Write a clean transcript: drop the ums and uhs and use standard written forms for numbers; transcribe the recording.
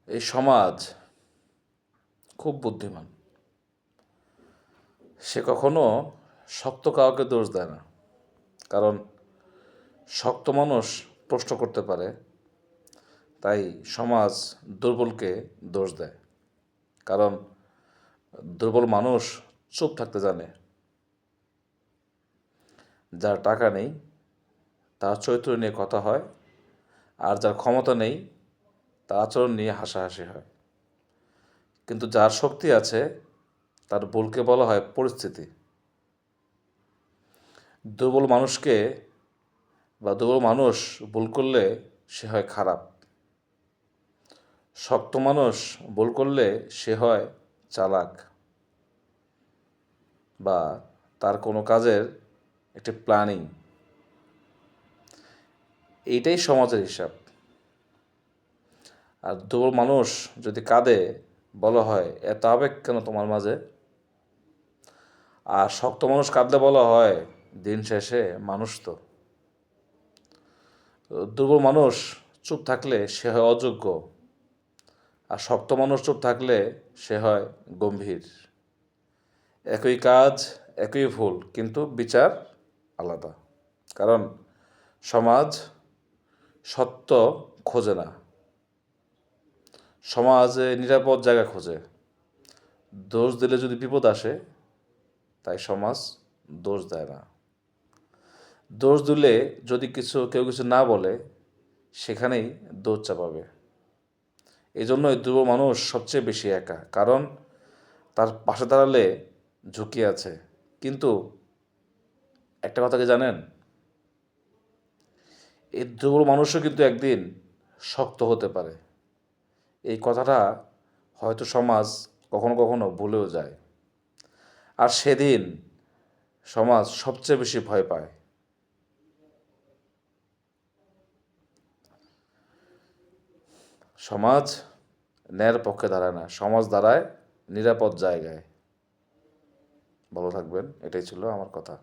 এই সমাজ খুব বুদ্ধিমান। সে কখনো শক্ত কাউকে দোষ দেয় না, কারণ শক্ত মানুষ প্রশ্ন করতে পারে, তাই সমাজ দুর্বলকে দোষ দেয়, কারণ দুর্বল মানুষ চুপ থাকতে জানে। যার টাকা নেই তার চরিত্র নিয়ে কথা হয়, আর যার ক্ষমতা নেই তার আচরণ নিয়ে হাসাহাসি হয়। কিন্তু যার শক্তি আছে তার ভুলকে বলা হয় পরিস্থিতি। দুর্বল মানুষকে দুর্বল মানুষ ভুল করলে সে হয় খারাপ। শক্ত মানুষ ভুল করলে সে হয় চালাক, বা তার কোনো কাজের একটি প্ল্যানিং। এইটাই সমাজের হিসাব। আর দুর্বল মানুষ যদি কাঁদে, বলা হয় এত আবেগ কেন তোমার মাঝে। আর শক্ত মানুষ কাঁদলে বলা হয় দিন শেষে মানুষ তো। দুর্বল মানুষ চুপ থাকলে সে হয় অযোগ্য, আর শক্ত মানুষ চুপ থাকলে সে হয় গম্ভীর। একই কাজ, একই ভুল, কিন্তু বিচার আলাদা। কারণ সমাজ সত্য খোঁজে না, সমাজে নিরাপদ জায়গা খোঁজে। দোষ দিলে যদি বিপদ আসে, তাই সমাজ দোষ দেয় না। দোষ দিলে যদি কেউ কিছু না বলে, সেখানেই দোষ চাপাবে। এই জন্যই দুর্বল মানুষ সবচেয়ে বেশি একা, কারণ তার পাশে দাঁড়ালে ঝুঁকি আছে। কিন্তু একটা কথা কি জানেন, এই দুর্বল মানুষও কিন্তু একদিন শক্ত হতে পারে। এই কথাটা হয়তো সমাজ কখনো কখনো ভুলেও যায়। আর সেদিন সমাজ সবচেয়ে বেশি ভয় পায়। সমাজ ন্যায়ের পক্ষে দাঁড়ায় না, সমাজ দাঁড়ায় নিরাপদ জায়গায়। ভালো থাকবেন, এটাই ছিল আমার কথা।